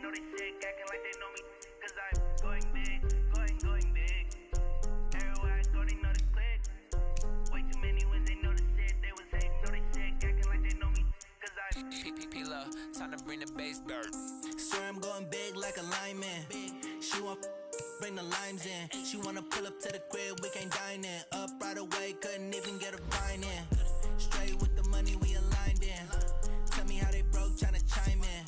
know they sick, acting like they know me, cause I'm going big, going big. Everywhere I go, they know the click. Way too many wins, they know the shit. They was hating, know they sick, acting like they know me, cause I'm P-P-P-Love, time to bring the bass dirt. Swear I'm going big like a lineman. She want bring the limes in. She wanna pull up to the crib, we can't dine in. Up right away, couldn't even get a vine in. Straight with the money, we aligned in. Tell me how they broke, tryna chime in.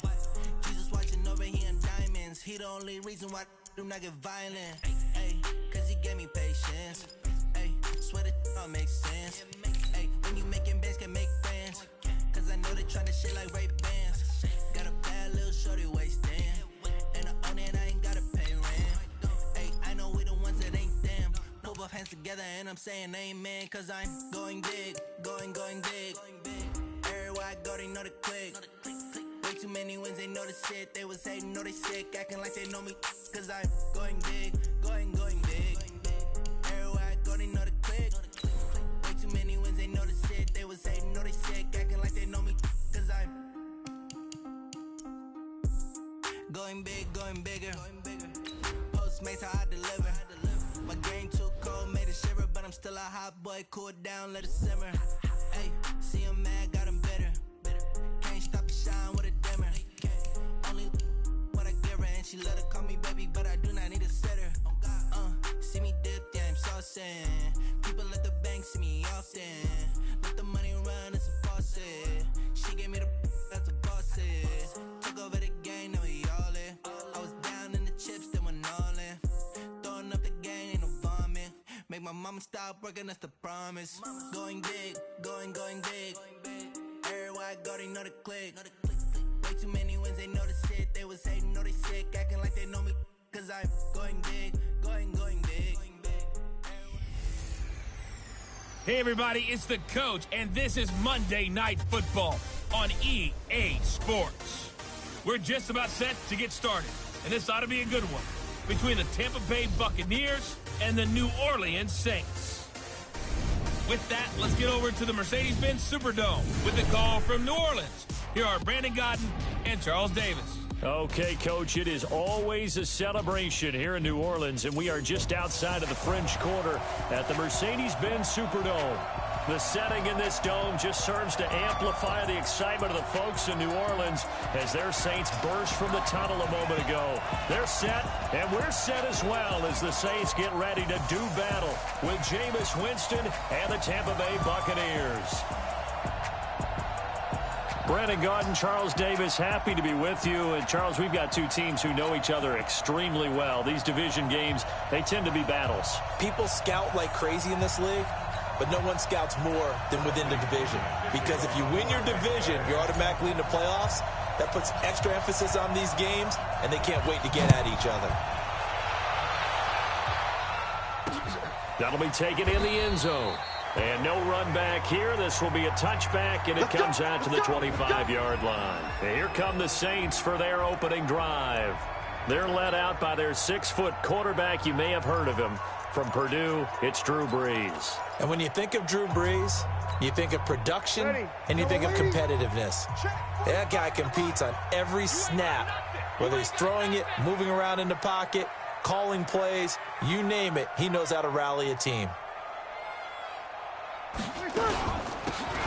Jesus watching over, he in diamonds. He the only reason why do not get violent. Ay, cause he gave me patience. Ay, swear that all makes sense. Ay, when you making bands, can make friends. Cause I know they tryna shit like Ray-Bans. Got a bad little shorty wasting. And I own it, I ain't gotta pay rent. Ay, I know we the ones that ain't them. Put both hands together and I'm saying amen. Cause I'm going big, going big. Everywhere I go, they know the click. Way too many wins, they know the shit. They was hating, know they sick, acting like they know me. Cause I'm going big, going big. Everywhere I go, they know the click. Way too many wins, they know the shit. They was hating, know they sick, acting like they know me. Cause I'm going big, going bigger. Postmates how I deliver. My game too cold, made a shiver, but I'm still a hot boy. Cool it down, let it simmer. Hey, see him mad, got him bitter. Can't stop the shine with a dimmer. Only what I give her, and she let her call me baby, but I do not need a sitter. See me dip, yeah, I'm saucing. People at the bank see me often. Let the money run, it's a faucet. She gave me the that's a boss is. Took over the game, now we all in. I was down in the chips, then went all in. Throwing up the game, ain't no vomit. Make my mama stop working, that's the promise. Going big, going big. Everywhere I go, they know the click. Way too many wins, they know the shit. They was hating, know they sick, acting like they know me. Cause I'm going big, going big. Hey everybody, it's the coach, and this is Monday Night Football on EA Sports. We're just about set to get started, and this ought to be a good one between the Tampa Bay Buccaneers and the New Orleans Saints. With that, let's get over to the Mercedes-Benz Superdome with the call from New Orleans. Here are Brandon Godden and Charles Davis. Okay, Coach, it is always a celebration here in New Orleans, and we are just outside of the French Quarter at the Mercedes-Benz Superdome. The setting in this dome just serves to amplify the excitement of the folks in New Orleans as their Saints burst from the tunnel a moment ago. They're set, and we're set as well as the Saints get ready to do battle with Jameis Winston and the Tampa Bay Buccaneers. Brandon Gaudin, Charles Davis, happy to be with you. And, Charles, we've got two teams who know each other extremely well. These division games, they tend to be battles. People scout like crazy in this league, but no one scouts more than within the division. Because if you win your division, you're automatically in the playoffs. That puts extra emphasis on these games, and they can't wait to get at each other. That'll be taken in the end zone. And no run back here. This will be a touchback, and it comes out to the 25-yard line. And here come the Saints for their opening drive. They're led out by their 6-foot quarterback. You may have heard of him. From Purdue, it's Drew Brees. And when you think of Drew Brees, you think of production, and you think of competitiveness. That guy competes on every snap, whether he's throwing it, moving around in the pocket, calling plays, you name it, he knows how to rally a team.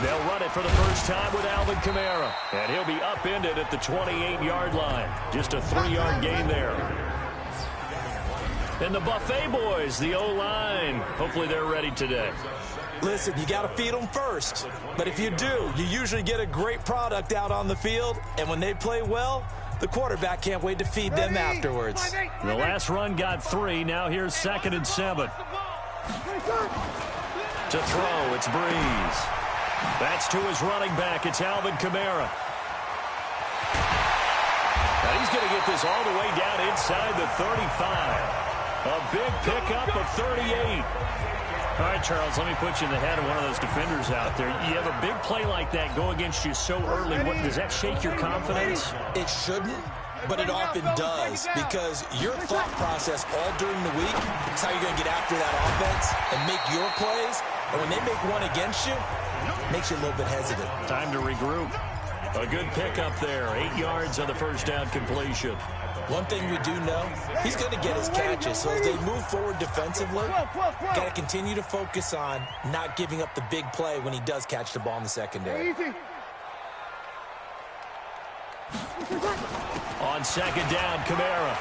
They'll run it for the first time with Alvin Kamara. And he'll be upended at the 28-yard line. Just a 3-yard gain there. And the Buffet boys, the O-line, hopefully they're ready today. Listen, you got to feed them first. But if you do, you usually get a great product out on the field. And when they play well, the quarterback can't wait to feed them afterwards. The last run got 3. Now here's 2nd and 7. To throw, it's Brees. That's to his running back. It's Alvin Kamara. Now he's going to get this all the way down inside the 35. A big pickup of 38. All right, Charles, let me put you in the head of one of those defenders out there. You have a big play like that go against you so early. Does that shake your confidence? It shouldn't, but it often does, because your thought process all during the week is how you're going to get after that offense and make your plays. And when they make one against you, it makes you a little bit hesitant. Time to regroup. A good pickup there. 8 yards on the first down completion. One thing we do know, he's going to get his catches. So as they move forward defensively, got to continue to focus on not giving up the big play when he does catch the ball in the secondary. On second down, Kamara.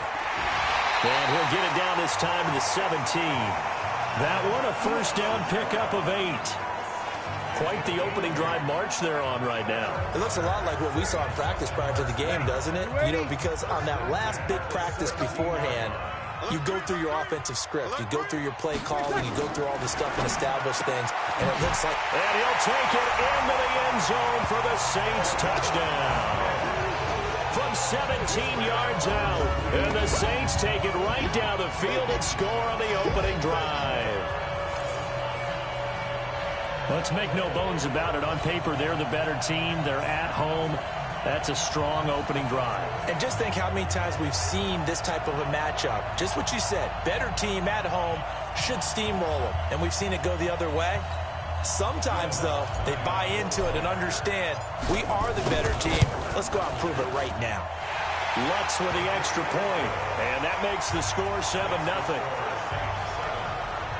And he'll get it down this time to the 17. That one, a first down pickup of 8. Quite the opening drive march they're on right now. It looks a lot like what we saw in practice prior to the game, doesn't it? You know, because on that last big practice beforehand, you go through your offensive script. You go through your play calling. You go through all the stuff and establish things. And it looks like... And he'll take it into the end zone for the Saints touchdown. From 17 yards out. And the Saints take it right down the field and score on the opening drive. Let's make no bones about it. On paper, they're the better team. They're at home. That's a strong opening drive. And just think how many times we've seen this type of a matchup. Just what you said. Better team at home should steamroll them. And we've seen it go the other way. Sometimes, though, they buy into it and understand we are the better team. Let's go out and prove it right now. Lutz with the extra point. And that makes the score 7-0.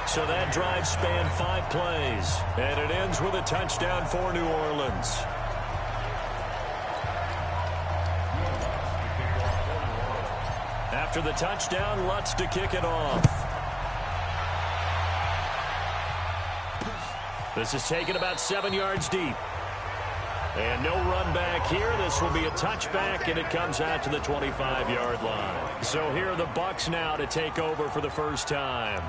So that drive spanned 5 plays, and it ends with a touchdown for New Orleans. After the touchdown, Lutz to kick it off. This is taken about 7 yards deep. And no run back here. This will be a touchback, and it comes out to the 25-yard line. So here are the Bucs now to take over for the first time.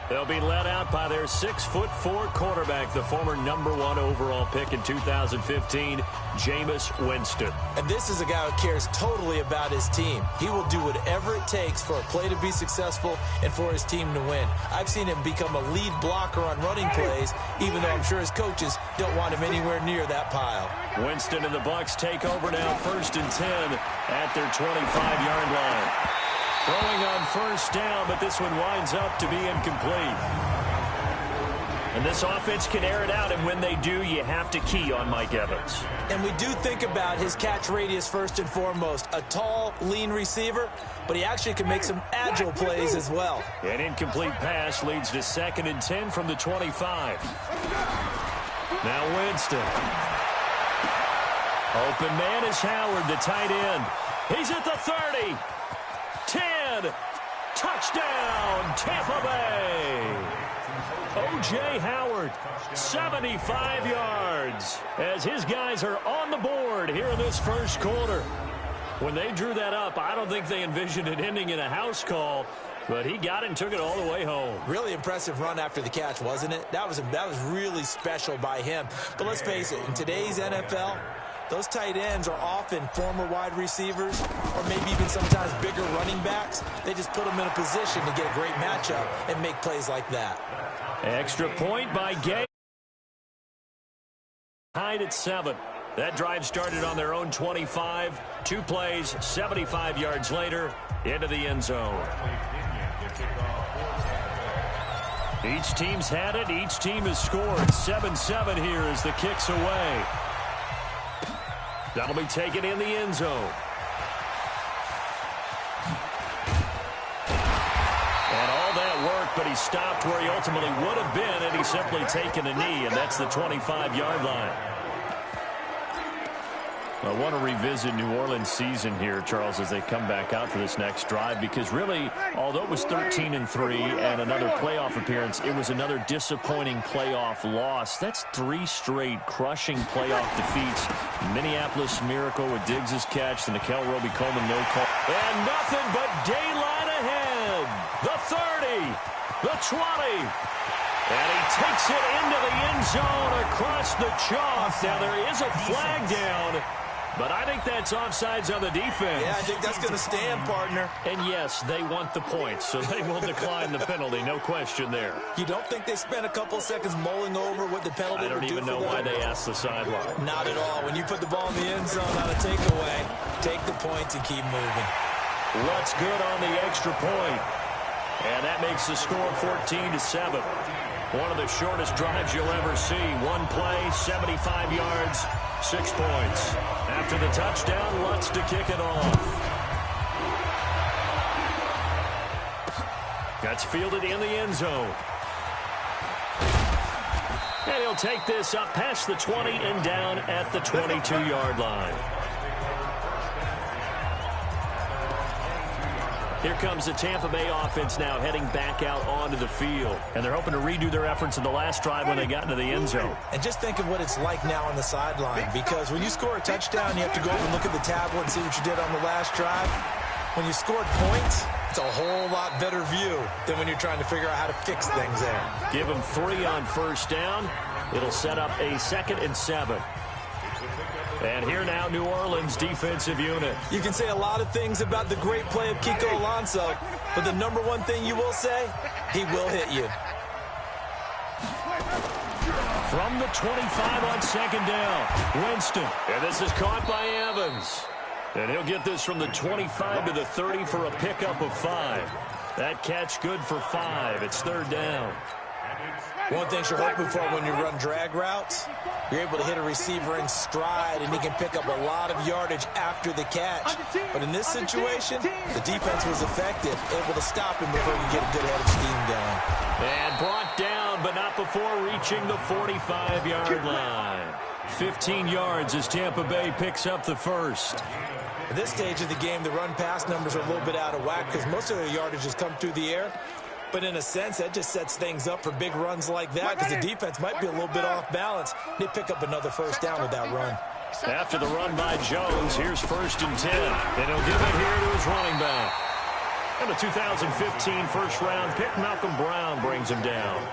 They'll be led out by their 6'4" quarterback, the former #1 overall pick in 2015, Jameis Winston. And this is a guy who cares totally about his team. He will do whatever it takes for a play to be successful and for his team to win. I've seen him become a lead blocker on running plays, even though I'm sure his coaches don't want him anywhere near that pile. Winston and the Bucs take over now, 1st and 10 at their 25-yard line. Throwing on first down, but this one winds up to be incomplete. And this offense can air it out, and when they do, you have to key on Mike Evans. And we do think about his catch radius first and foremost. A tall, lean receiver, but he actually can make some agile plays as well. An incomplete pass leads to 2nd and 10 from the 25. Now Winston. Open man is Howard, the tight end. He's at the 30. 10. Touchdown, Tampa Bay. O.J. Howard, 75 yards, as his guys are on the board here in this first quarter. When they drew that up, I don't think they envisioned it ending in a house call, but he got it and took it all the way home. Really impressive run after the catch, wasn't it? That was really special by him. But let's face it, in today's NFL, those tight ends are often former wide receivers or maybe even sometimes bigger running backs. They just put them in a position to get a great matchup and make plays like that. Extra point by Gay. Tied at 7. That drive started on their own 25. 2 plays, 75 yards later, into the end zone. Each team's had it. Each team has scored. 7-7 here as the kick's away. That'll be taken in the end zone. And all that work, but he stopped where he ultimately would have been, and he's simply taken a knee, and that's the 25-yard line. I want to revisit New Orleans' season here, Charles, as they come back out for this next drive, because really, although it was 13-3 and another playoff appearance, it was another disappointing playoff loss. That's 3 straight crushing playoff defeats. Minneapolis Miracle with Diggs' catch, the Nickel Roby-Coleman no call. And nothing but daylight ahead. The 30, the 20. And he takes it into the end zone across the chalk. Now there is a flag down, but I think that's offsides on the defense. Yeah, I think that's going to stand, partner. And yes, they want the points, so they will decline the penalty. No question there. You don't think they spent a couple seconds mulling over what the penalty would do? I don't even know why they asked the sideline. Not at all. When you put the ball in the end zone on a takeaway, take the points and keep moving. Lutz good on the extra point. And that makes the score 14-7. One of the shortest drives you'll ever see. One play, 75 yards, 6 points. After the touchdown, Lutz to kick it off. That's fielded in the end zone. And he'll take this up past the 20 and down at the 22-yard line. Here comes the Tampa Bay offense now heading back out onto the field. And they're hoping to redo their efforts in the last drive when they got into the end zone. And just think of what it's like now on the sideline, because when you score a touchdown, you have to go up and look at the tablet and see what you did on the last drive. When you scored points, it's a whole lot better view than when you're trying to figure out how to fix things there. Give them 3 on first down. It'll set up a 2nd and 7. And here now, New Orleans defensive unit. You can say a lot of things about the great play of Kiko Alonso, but the number one thing you will say, he will hit you. From the 25 on 2nd down, Winston. And this is caught by Evans. And he'll get this from the 25 to the 30 for a pickup of 5. That catch good for 5. It's 3rd down. One thing you're hoping for when you run drag routes, you're able to hit a receiver in stride, and he can pick up a lot of yardage after the catch. But in this situation, the defense was effective, able to stop him before he could get a good head of steam going. And brought down, but not before reaching the 45-yard line. 15 yards as Tampa Bay picks up the first. At this stage of the game, the run-pass numbers are a little bit out of whack because most of their yardage has come through the air. But in a sense, that just sets things up for big runs like that because the defense might be a little bit off balance. They pick up another first down with that run. After the run by Jones, here's 1st and 10. And he'll give it here to his running back. And the 2015 first-round pick, Malcolm Brown, brings him down.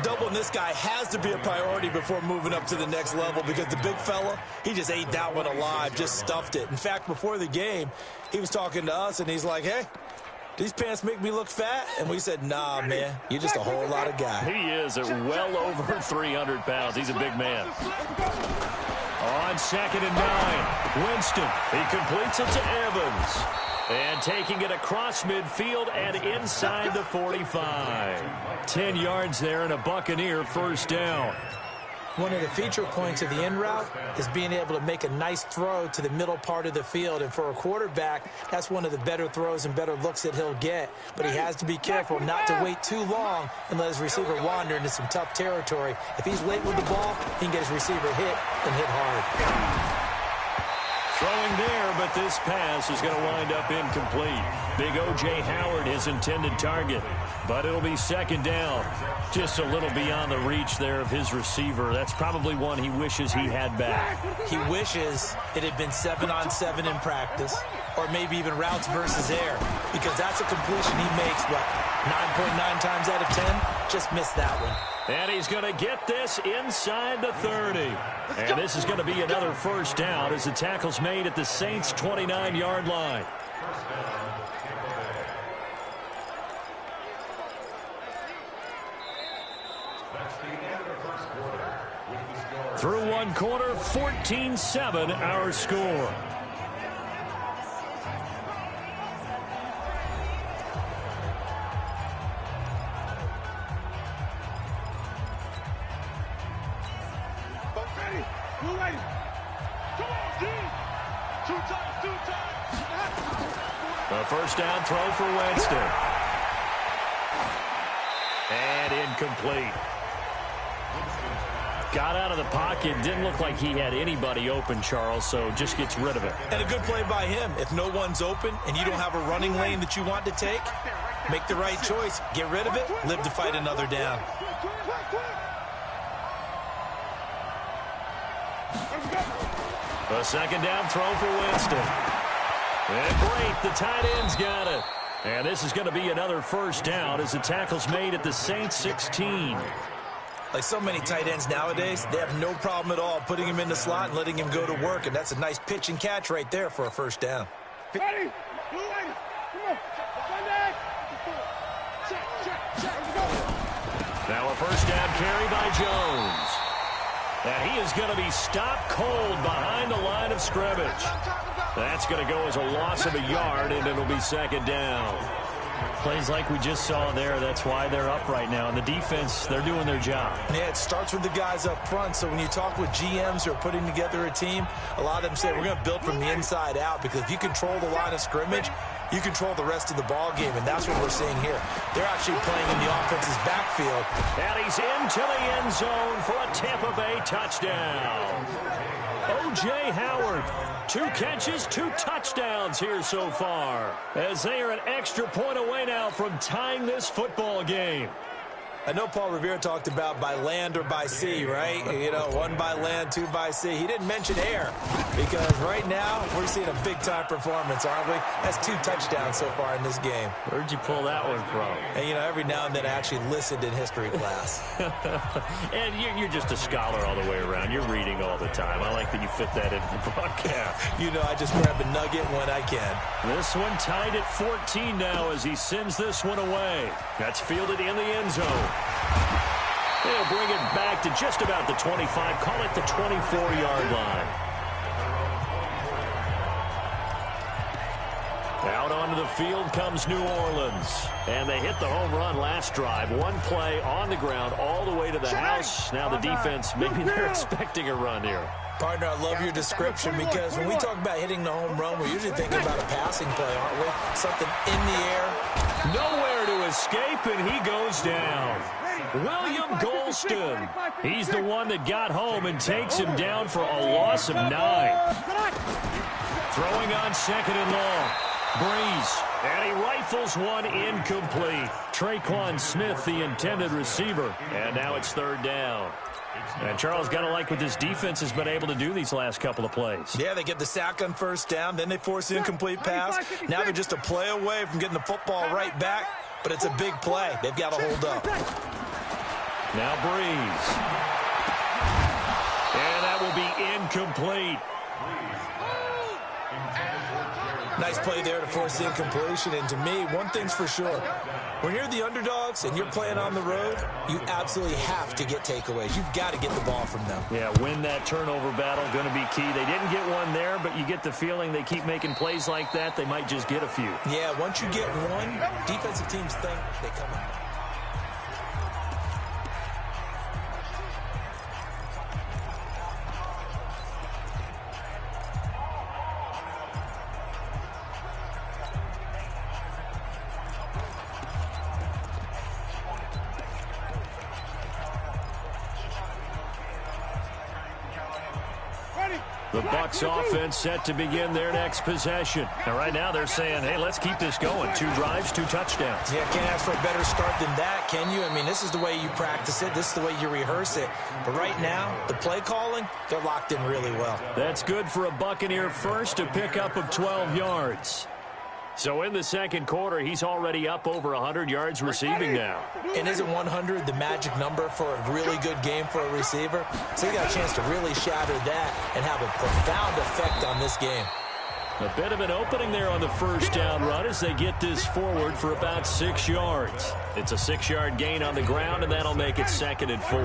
Doubling this guy has to be a priority before moving up to the next level because the big fella, he just ate that one alive, just stuffed it. In fact, before the game, he was talking to us, and he's like, hey, these pants make me look fat? And we said, nah, man, you're just a whole lot of guy. He is at well over 300 pounds. He's a big man. On 2nd and 9, Winston. He completes it to Evans. And taking it across midfield and inside the 45. 10 yards there and a Buccaneer first down. One of the feature points of the in route is being able to make a nice throw to the middle part of the field. And for a quarterback, that's one of the better throws and better looks that he'll get. But he has to be careful not to wait too long and let his receiver wander into some tough territory. If he's late with the ball, he can get his receiver hit and hit hard. Throwing there, but this pass is going to wind up incomplete. Big O.J. Howard, his intended target. But it'll be 2nd down. Just a little beyond the reach there of his receiver. That's probably one he wishes he had back. He wishes it had been 7-on-7 in practice, or maybe even routes versus air, because that's a completion he makes, what, 9.9 times out of 10? Just missed that one. And he's going to get this inside the 30. And this is going to be another first down as the tackle's made at the Saints' 29-yard line. Through one quarter, 14-7 our score. A first down throw for Winston. And incomplete. Got out of the pocket. Didn't look like he had anybody open, Charles, so just gets rid of it. And a good play by him. If no one's open and you don't have a running lane that you want to take, make the right choice. Get rid of it. Live to fight another down. A second down throw for Winston. And great, the tight end's got it. And this is going to be another first down as the tackle's made at the Saints 16. Like so many tight ends nowadays, they have no problem at all putting him in the slot and letting him go to work. And that's a nice pitch and catch right there for a first down. Ready? Now a first down carry by Jones. And he is going to be stopped cold behind the line of scrimmage. That's going to go as a loss of a yard, and it'll be second down. Plays like we just saw there, that's why they're up right now. And the defense, they're doing their job. Yeah, it starts with the guys up front. So when you talk with GMs who are putting together a team, a lot of them say we're going to build from the inside out, because if you control the line of scrimmage, you control the rest of the ball game, and that's what we're seeing here. They're actually playing in the offense's backfield. And he's into the end zone for a Tampa Bay touchdown. O.J. Howard, 2 catches, 2 touchdowns here so far, as they are an extra point away now from tying this football game. I know Paul Revere talked about by land or by sea, right? You know, 1 by land, 2 by sea. He didn't mention air, because right now we're seeing a big-time performance, aren't we? That's 2 touchdowns so far in this game. Where'd you pull that one from? And, you know, every now and then I actually listened in history class. And you're just a scholar all the way around. You're reading all the time. I like that you fit that into the broadcast. You know, I just grab a nugget when I can. This one tied at 14 now as he sends this one away. That's fielded in the end zone. They'll bring it back to just about the 25. Call it the 24-yard line. Out onto the field comes New Orleans. And they hit the home run last drive. 1 play on the ground all the way to the house. Now the defense, maybe they're expecting a run here. Partner, I love your description, because when we talk about hitting the home run, we're usually thinking about a passing play, aren't we? Something in the air. Nowhere to escape, and he goes down. William Golston. He's the one that got home and takes him down for a loss of 9. Throwing on 2nd and long. Breeze. And he rifles one incomplete. Traquan Smith, the intended receiver. And now it's 3rd down. And Charles, got to like what this defense has been able to do these last couple of plays. Yeah, they get the sack on 1st down, then they force the incomplete pass. Now they're just a play away from getting the football right back, but it's a big play. They've got to hold up. Now Breeze. And that will be incomplete. Nice play there to force the incompletion. And to me, one thing's for sure. When you're the underdogs and you're playing on the road, you absolutely have to get takeaways. You've got to get the ball from them. Yeah, win that turnover battle, going to be key. They didn't get one there, but you get the feeling they keep making plays like that, they might just get a few. Yeah, once you get one, defensive teams think they come in. The Bucs offense set to begin their next possession. And right now they're saying, hey, let's keep this going. 2 drives, 2 touchdowns. Yeah, can't ask for a better start than that, can you? I mean, this is the way you practice it. This is the way you rehearse it. But right now, the play calling, they're locked in really well. That's good for a Buccaneer first, a pickup of 12 yards. So in the 2nd quarter, he's already up over 100 yards receiving now. And isn't 100 the magic number for a really good game for a receiver? So he got a chance to really shatter that and have a profound effect on this game. A bit of an opening there on the 1st down run as they get this forward for about 6 yards. It's a 6-yard gain on the ground, and that'll make it 2nd and 4.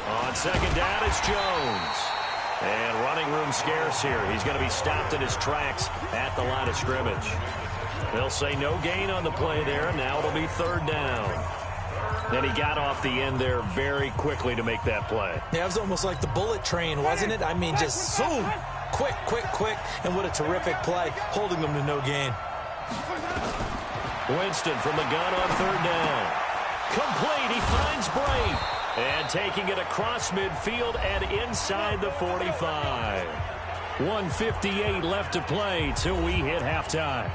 On 2nd down, it's Jones. And running room scarce here. He's going to be stopped in his tracks at the line of scrimmage. They'll say no gain on the play there, and now it'll be 3rd down. And he got off the end there very quickly to make that play. Yeah, it was almost like the bullet train, wasn't it? I mean, just zoom, quick, and what a terrific play, holding them to no gain. Winston from the gun on 3rd down. Complete, he finds Bray. And taking it across midfield and inside the 45. 1:58 left to play till we hit halftime.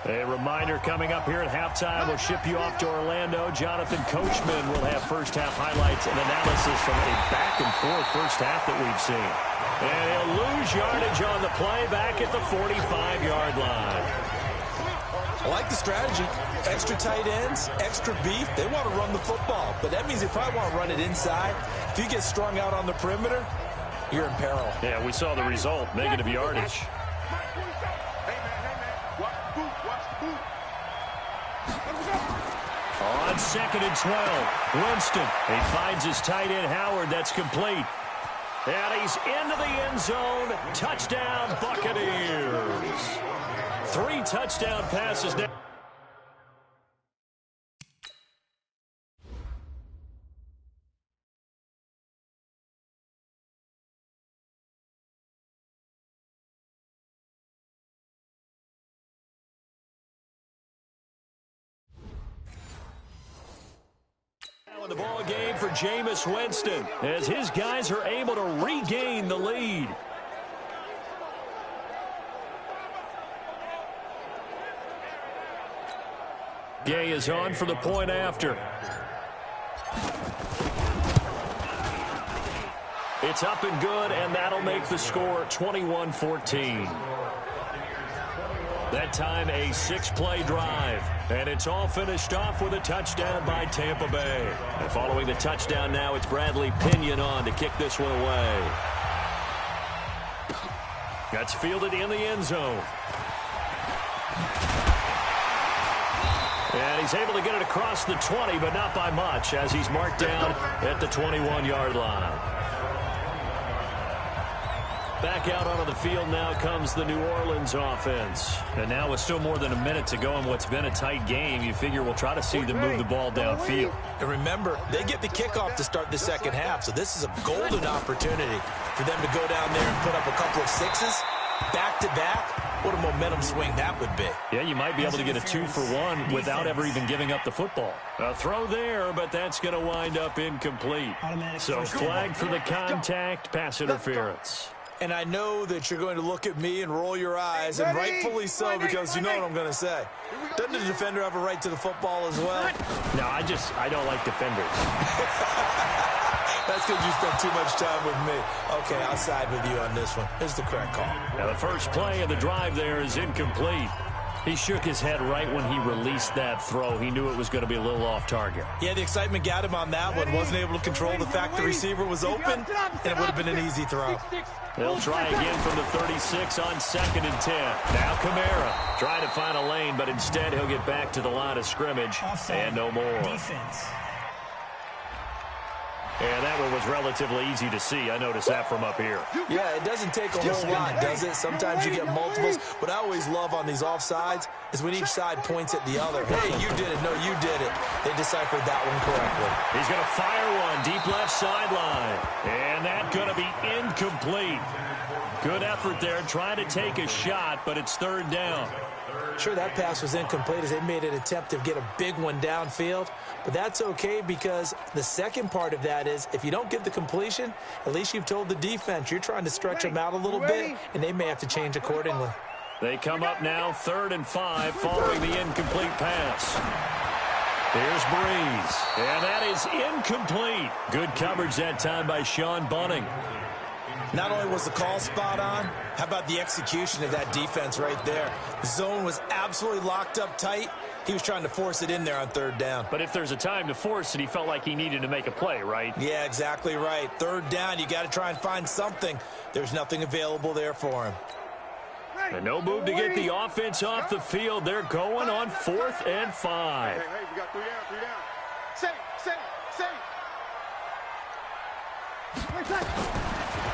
A reminder coming up here at halftime. We'll ship you off to Orlando. Jonathan Coachman will have first-half highlights and analysis from a back-and-forth first half that we've seen. And he'll lose yardage on the play back at the 45-yard line. I like the strategy. Extra tight ends, extra beef. They want to run the football, but that means they probably want to run it inside. If you get strung out on the perimeter, you're in peril. Yeah, we saw the result, negative yardage. On 2nd and 12, Winston. He finds his tight end, Howard. That's complete. And he's into the end zone. Touchdown, Buccaneers. 3 touchdown passes now. The ball game for Jameis Winston as his guys are able to regain the lead. Gay is on for the point after. It's up and good, and that'll make the score 21-14. That time a 6-play drive, and it's all finished off with a touchdown by Tampa Bay. And following the touchdown now, it's Bradley Pinion on to kick this one away. That's fielded in the end zone. And he's able to get it across the 20, but not by much, as he's marked down at the 21-yard line. Back out onto the field now comes the New Orleans offense. And now with still more than a minute to go in what's been a tight game, you figure we'll try to see them move the ball downfield. And remember, they get the kickoff to start the second half, so this is a golden opportunity for them to go down there and put up a couple of 6s back-to-back. What a momentum swing that would be. Yeah, you might be able to get a 2-for-1 without ever even giving up the football. A throw there, but that's going to wind up incomplete. So flag for the contact, pass interference. And I know that you're going to look at me and roll your eyes, and rightfully so, because you know what I'm going to say. Doesn't the defender have a right to the football as well? No, I don't like defenders. That's because you spent too much time with me. Okay, I'll side with you on this one. Here's the correct call. Now the first play of the drive there is incomplete. He shook his head right when he released that throw. He knew it was going to be a little off target. Yeah, the excitement got him on that one. Wasn't able to control the fact the receiver was open, and it would have been an easy throw. They'll try again from the 36 on 2nd and 10. Now Kamara trying to find a lane, but instead he'll get back to the line of scrimmage and no more. Defense. And that one was relatively easy to see. I noticed that from up here. Yeah, it doesn't take a whole lot, does it? Sometimes you get multiples. What I always love on these offsides is when each side points at the other. Hey, you did it. No, you did it. They deciphered that one correctly. He's going to fire one deep left sideline. And that's going to be incomplete. Good effort there trying to take a shot, but it's 3rd down. Sure, that pass was incomplete as they made an attempt to get a big one downfield. But that's okay because the second part of that is if you don't get the completion, at least you've told the defense you're trying to stretch them out a little bit, and they may have to change accordingly. They come up now 3rd and 5 following the incomplete pass. Here's Breeze, and that is incomplete. Good coverage that time by Sean Bunting. Not only was the call spot on, how about the execution of that defense right there? The zone was absolutely locked up tight. He was trying to force it in there on 3rd down. But if there's a time to force it, he felt like he needed to make a play, right? Yeah, exactly right. 3rd down, you got to try and find something. There's nothing available there for him. And no move to get the offense off the field. They're going on 4th and 5. Hey, we got 3 down, 3 down. Say.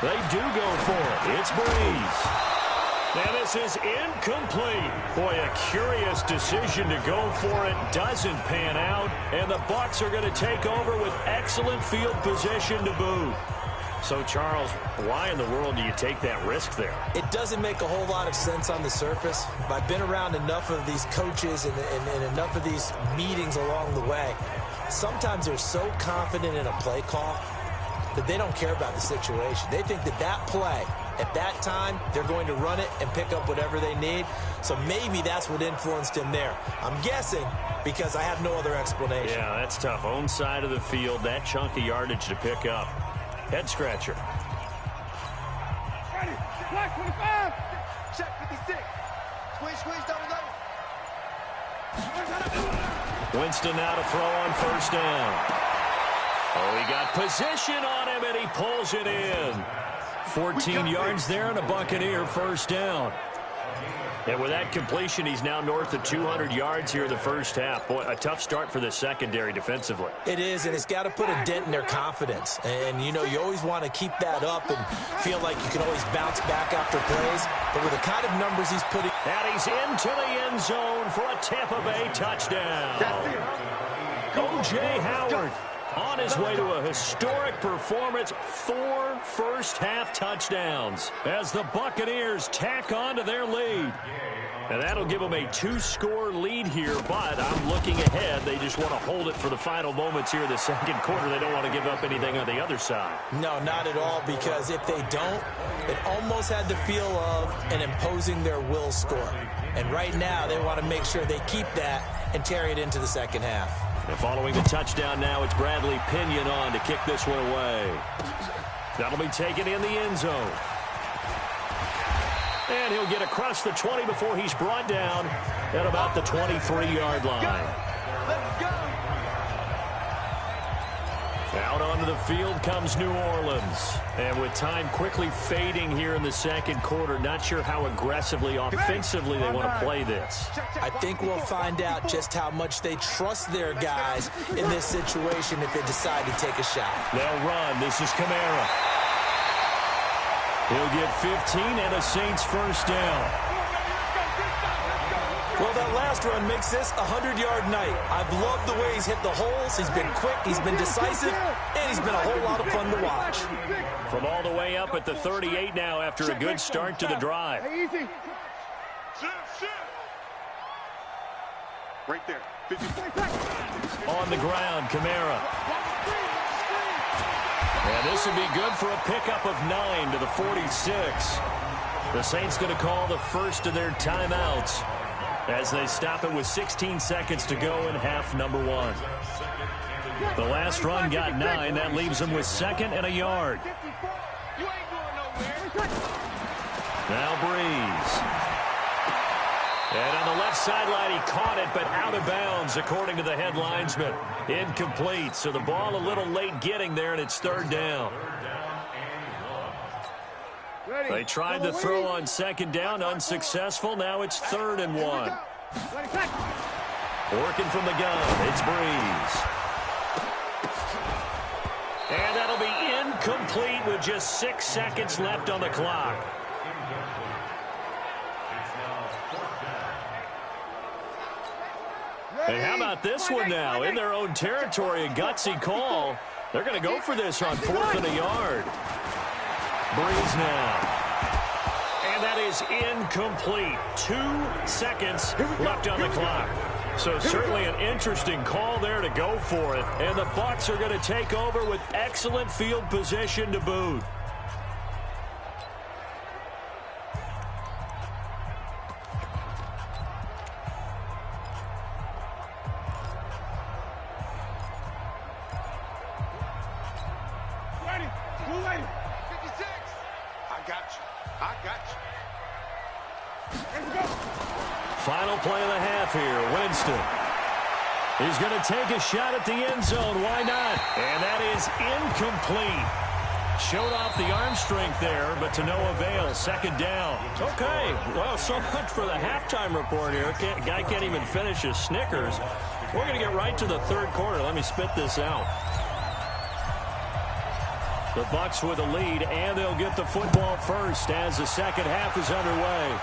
They do go for it. It's Breeze. And this is incomplete. Boy, a curious decision to go for it. Doesn't pan out. And the Bucs are going to take over with excellent field position to boot. So, Charles, why in the world do you take that risk there? It doesn't make a whole lot of sense on the surface. I've been around enough of these coaches and enough of these meetings along the way. Sometimes they're so confident in a play call that they don't care about the situation. They think that play, at that time, they're going to run it and pick up whatever they need. So maybe that's what influenced him there. I'm guessing because I have no other explanation. Yeah, that's tough. Own side of the field, that chunk of yardage to pick up. Head scratcher. Ready, black 25. Check 56. Squeeze, double. Winston now to throw on first down. Oh, he got position on him, and he pulls it in. 14 yards there, and a Buccaneer first down. And with that completion, he's now north of 200 yards here in the first half. Boy, a tough start for the secondary defensively. It is, and it's got to put a dent in their confidence. And, you always want to keep that up and feel like you can always bounce back after plays. But with the kind of numbers he's putting... And he's into the end zone for a Tampa Bay touchdown. O.J. Howard on his way to a historic performance, 4 first-half touchdowns as the Buccaneers tack on to their lead. And that'll give them a 2-score lead here, but I'm looking ahead. They just want to hold it for the final moments here in the second quarter. They don't want to give up anything on the other side. No, not at all, because if they don't, it almost had the feel of an imposing their will score. And right now, they want to make sure they keep that and carry it into the second half. And following the touchdown now, it's Bradley Pinion on to kick this one away. That'll be taken in the end zone. And he'll get across the 20 before he's brought down at about the 23-yard line. Let's go. Out onto the field comes New Orleans. And with time quickly fading here in the second quarter, not sure how aggressively, offensively they want to play this. I think we'll find out just how much they trust their guys in this situation if they decide to take a shot. They'll run. This is Kamara. He'll get 15 and a Saints first down. Well, that last run makes this a 100-yard night. I've loved the way he's hit the holes. He's been quick, he's been decisive, and he's been a whole lot of fun to watch. From all the way up at the 38 now after a good start to the drive. Easy. Right there. 50. On the ground, Kamara. And this would be good for a pickup of 9 to the 46. The Saints going to call the first of their timeouts as they stop it with 16 seconds to go in half number 1. The last run got 9. That leaves them with 2nd and a yard. Now Breeze. And on the left sideline, he caught it, but out of bounds, according to the head linesman. Incomplete, so the ball a little late getting there, and it's 3rd down. They tried to throw on 2nd down, unsuccessful. Now it's 3rd and 1. Working from the gun, it's Breeze. And that'll be incomplete with just 6 seconds left on the clock. And how about this one now? In their own territory, a gutsy call. They're going to go for this on 4th and a yard. Breeze now. And that is incomplete. 2 seconds left on the clock. So certainly an interesting call there to go for it. And the Bucs are going to take over with excellent field position to boot. Final play of the half here. Winston. He's going to take a shot at the end zone. Why not? And that is incomplete. Showed off the arm strength there, but to no avail. 2nd down. Okay, well, so much for the halftime report here. Guy can't even finish his Snickers. We're going to get right to the 3rd quarter. Let me spit this out. The Bucs with a lead, and they'll get the football first as the second half is underway.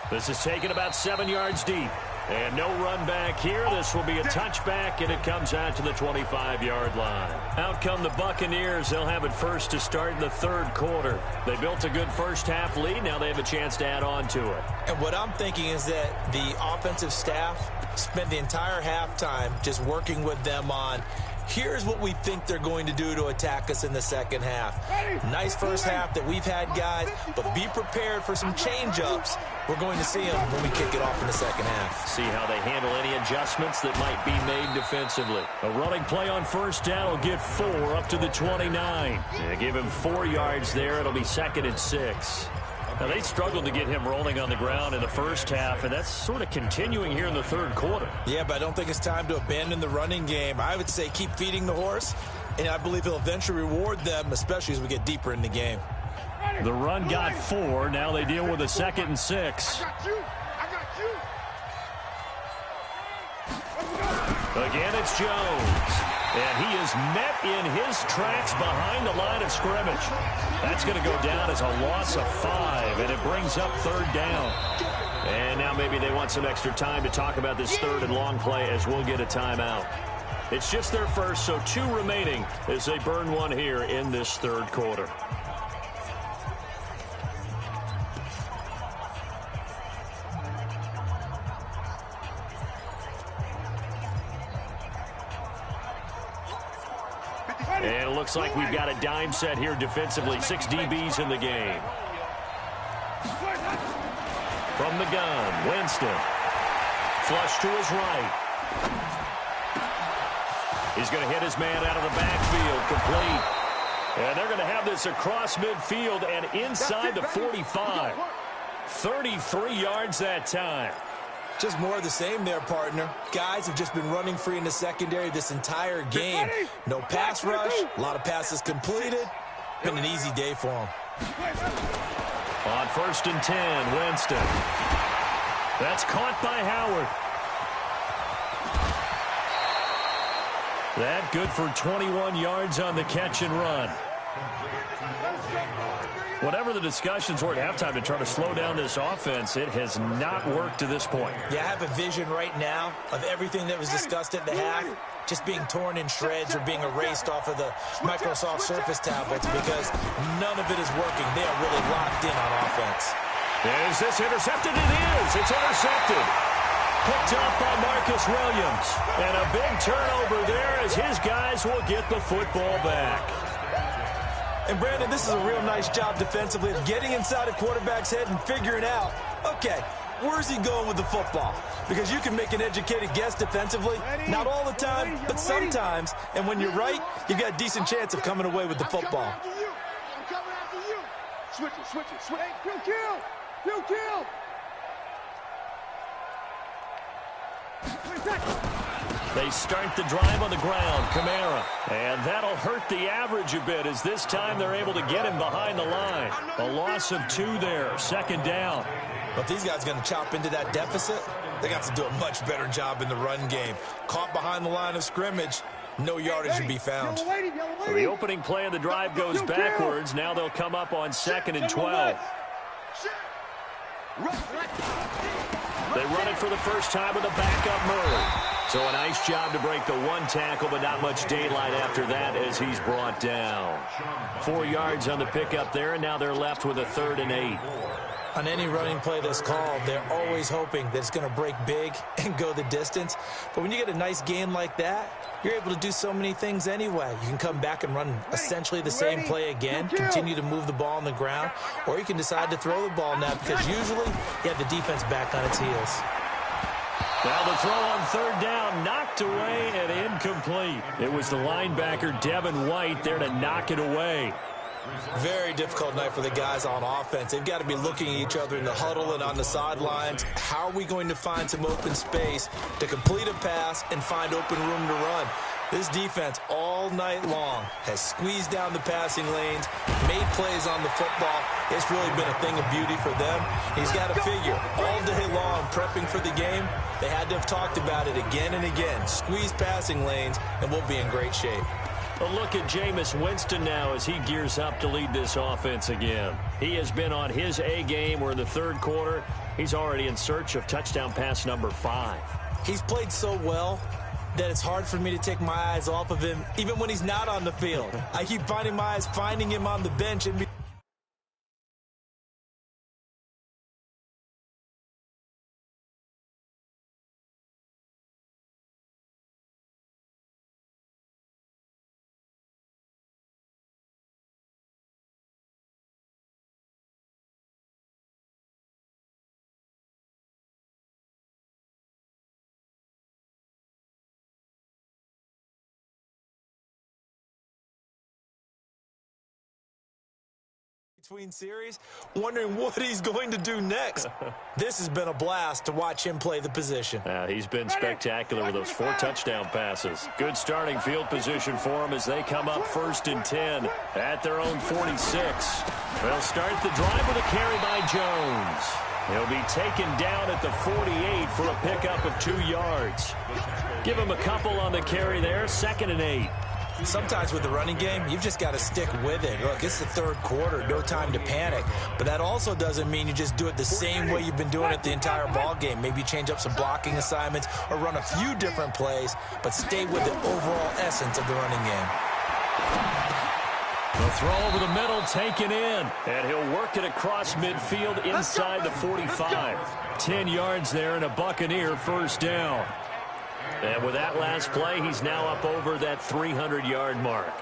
This is taken about 7 yards deep. And no run back here. This will be a touchback, and it comes out to the 25-yard line. Out come the Buccaneers. They'll have it first to start in the 3rd quarter. They built a good first-half lead. Now they have a chance to add on to it. And what I'm thinking is that the offensive staff spent the entire halftime just working with them on, here's what we think they're going to do to attack us in the second half. Nice first half that we've had, guys, but be prepared for some change-ups. We're going to see them when we kick it off in the second half. See how they handle any adjustments that might be made defensively. A running play on first down will get 4 up to the 29. Yeah, give him 4 yards there. It'll be 2nd and 6. Now, they struggled to get him rolling on the ground in the first half, and that's sort of continuing here in the third quarter. Yeah, but I don't think it's time to abandon the running game. I would say keep feeding the horse, and I believe he'll eventually reward them, especially as we get deeper in the game. The run got 4. Now they deal with a 2nd and 6. Again, it's Jones. And he is met in his tracks behind the line of scrimmage. That's going to go down as a loss of 5, and it brings up 3rd down. And now maybe they want some extra time to talk about this 3rd and long play as we'll get a timeout. It's just their first, so 2 remaining as they burn one here in this 3rd quarter. And it looks like we've got a dime set here defensively. 6 DBs in the game. From the gun, Winston. Flush to his right. He's going to hit his man out of the backfield, complete. And they're going to have this across midfield and inside the 45. 33 yards that time. Just more of the same there, partner. Guys have just been running free in the secondary this entire game. No pass rush, a lot of passes completed. Been an easy day for them. On 1st and 10, Winston. That's caught by Howard. That good for 21 yards on the catch and run. Whatever the discussions were at halftime to try to slow down this offense, it has not worked to this point. Yeah, I have a vision right now of everything that was discussed at the half just being torn in shreds or being erased off of the Microsoft Surface tablets because none of it is working. They are really locked in on offense. Is this intercepted? It is. It's intercepted. Picked up by Marcus Williams. And a big turnover there as his guys will get the football back. And, Brandon, this is a real nice job defensively of getting inside a quarterback's head and figuring out, okay, where's he going with the football? Because you can make an educated guess defensively, not all the time, but sometimes. And when you're right, you've got a decent chance of coming away with the football. I'm coming after you. Switch it. Hey, kill. They start the drive on the ground, Kamara. And that'll hurt the average a bit as this time they're able to get him behind the line. A loss of 2 there, 2nd down. But these guys are going to chop into that deficit. They got to do a much better job in the run game. Caught behind the line of scrimmage, no yardage to be found. So the opening play of the drive goes backwards. Now they'll come up on 2nd and 12. They run it for the first time with a backup Murray. So a nice job to break the 1 tackle, but not much daylight after that as he's brought down. 4 yards on the pickup there, and now they're left with a 3rd and 8. On any running play that's called, they're always hoping that it's going to break big and go the distance. But when you get a nice game like that, you're able to do so many things anyway. You can come back and run essentially the same play again, continue to move the ball on the ground, or you can decide to throw the ball now because usually you have the defense back on its heels. Now the throw on 3rd down, knocked away and incomplete. It was the linebacker Devin White there to knock it away. Very difficult night for the guys on offense. They've got to be looking at each other in the huddle and on the sidelines. How are we going to find some open space to complete a pass and find open room to run? This defense all night long has squeezed down the passing lanes, made plays on the football. It's really been a thing of beauty for them. He's got to figure all day long prepping for the game. They had to have talked about it again and again. Squeeze passing lanes, and we'll be in great shape. A look at Jameis Winston now as he gears up to lead this offense again. He has been on his A game. We're in the 3rd quarter. He's already in search of touchdown pass number 5. He's played so well that it's hard for me to take my eyes off of him, even when he's not on the field. I keep finding my eyes finding him on the bench and between series, wondering what he's going to do next. This has been a blast to watch him play the position. He's been spectacular with those 4 touchdown passes. Good starting field position for him as they come up 1st and 10 at their own 46. They'll start the drive with a carry by Jones. He'll be taken down at the 48 for a pickup of 2 yards. Give him a couple on the carry there, 2nd and 8. Sometimes with the running game, you've just got to stick with it. Look, it's the 3rd quarter, no time to panic. But that also doesn't mean you just do it the same way you've been doing it the entire ball game. Maybe change up some blocking assignments or run a few different plays, but stay with the overall essence of the running game. The throw over the middle, taken in. And he'll work it across midfield inside the 45. 10 yards there and a Buccaneer 1st down. And with that last play, he's now up over that 300-yard mark.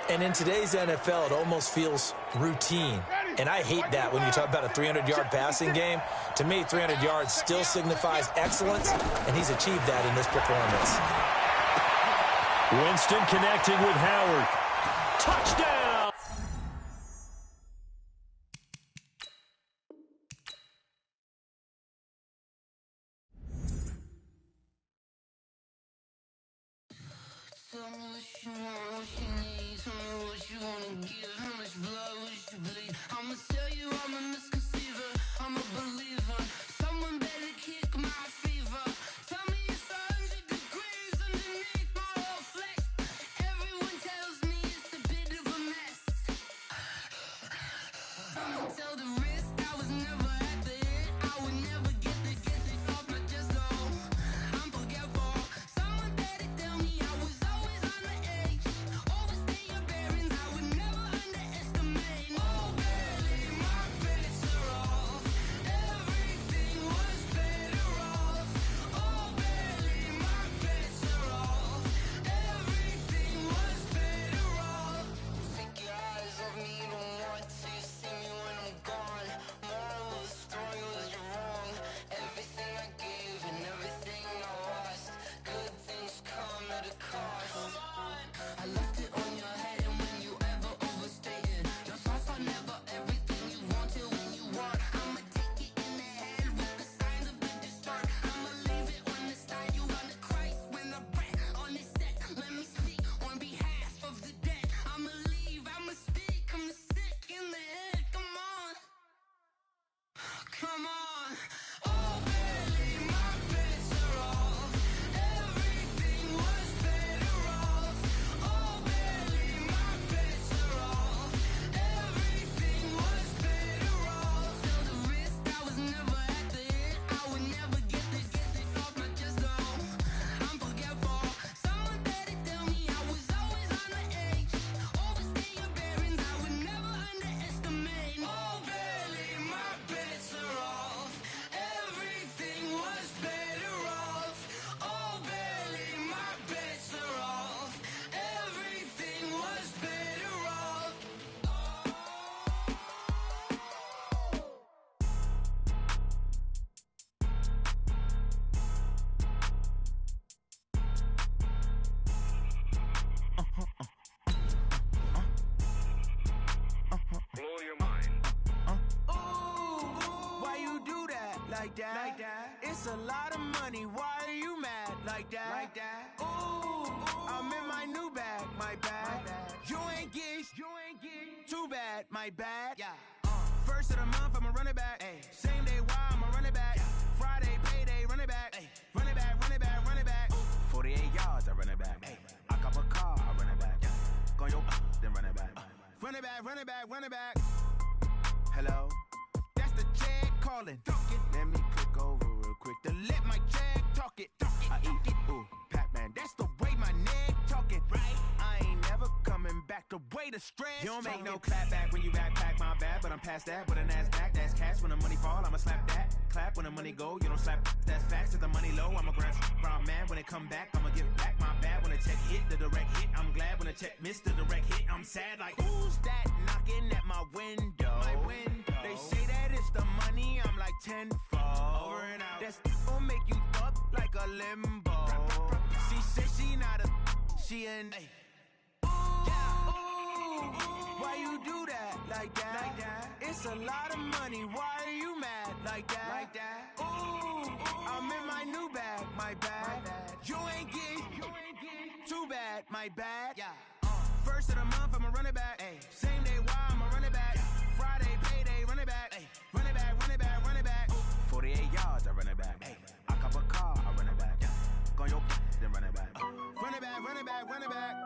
And in today's NFL, it almost feels routine. And I hate that when you talk about a 300-yard passing game. To me, 300 yards still signifies excellence, and he's achieved that in this performance. Winston connecting with Howard. Touchdown! I'ma tell you I'm a misconceiver, I'm a believer. Someone better kick my fever. Tell me it's 100 degrees underneath my whole flesh. Everyone tells me it's a bit of a mess. I'ma tell the risk I was never at the hit. I would never get it off my chest, though. I'm forgetful. Someone better tell me I was always on the edge. Overstay your bearings, I would never underestimate. Oh, barely, my bets are off. Everything was better off. Oh, barely, my bets are off. Everything was better off. Take your eyes off me, you don't want to see me when I'm gone. Moral of the story was you're wrong. Everything I gave and everything I lost. Good things come at a cost. I left it on your head, and when you ever overstay it, your thoughts are never everything you wanted when you want. I'ma take it in the head with the signs of the distort. I'ma leave it on the side. You want to Christ when I breath on this set. Let me speak on behalf of the dead. I'ma leave, I'ma speak. I'm the sick in the head. Come on, come on. Oh, barely, my bets are off. Everything was better off. Oh, barely, my bets are off. Everything was better off. Tell the risk I was never at the hit. I would never get it off my chest, though. I'm forgetful. Someone better tell me I was always on the edge. Overstay your bearings, I would never underestimate. Oh, barely, my bets are off. Everything was better off. Oh, barely, my bets are off. Everything was better off. Blow your mind. Why you do that? Like that? It's a lot of money. Why are you mad? Like that? Ooh, I'm in my new bag. My bad. You ain't getting too bad. My bad. Yeah. First of the month, I'ma run it back. Same day, why I'ma run it back. Friday, payday, run it back. Run it back, run it back, run it back. 48 yards, I run it back. I cop a car, I run it back. Go your then run it back. Run it back, run it back, run it back. Hello? That's the check calling. Let me click over real quick to let my check talk it. I eat it. Ooh, Pac-Man, that's the way my neck talking. Right? I ain't never coming back. The way the stress. You don't make no clap back when you backpack, my bad. But I'm past that with a NASDAQ. That's cash when the money fall. I'ma slap that. Clap when the money go. You don't slap. That's facts. If the money low, I'ma grab brown man. When it come back, I'ma give back my bad. When the check hit, the direct hit. I'm glad when the check missed the direct hit. I'm sad like, who's that knocking at my window? They say that it's the money. I'm like tenfold. Over and out. That's gon' make you up like a limbo. She said she not a, she an. Ooh, why you do that? Like that? It's a lot of money, why are you mad like that? Ooh, I'm in my new bag, my bad. You ain't getting too bad, my bad. First of the month, I'ma run it back. Same day, why I'ma run it back. Friday, payday, run it back. Run it back, run it back, run it back. 48 yards, I run it back. I cop a car, I run it back. Go on your then run it back. Run it back, run it back, run it back.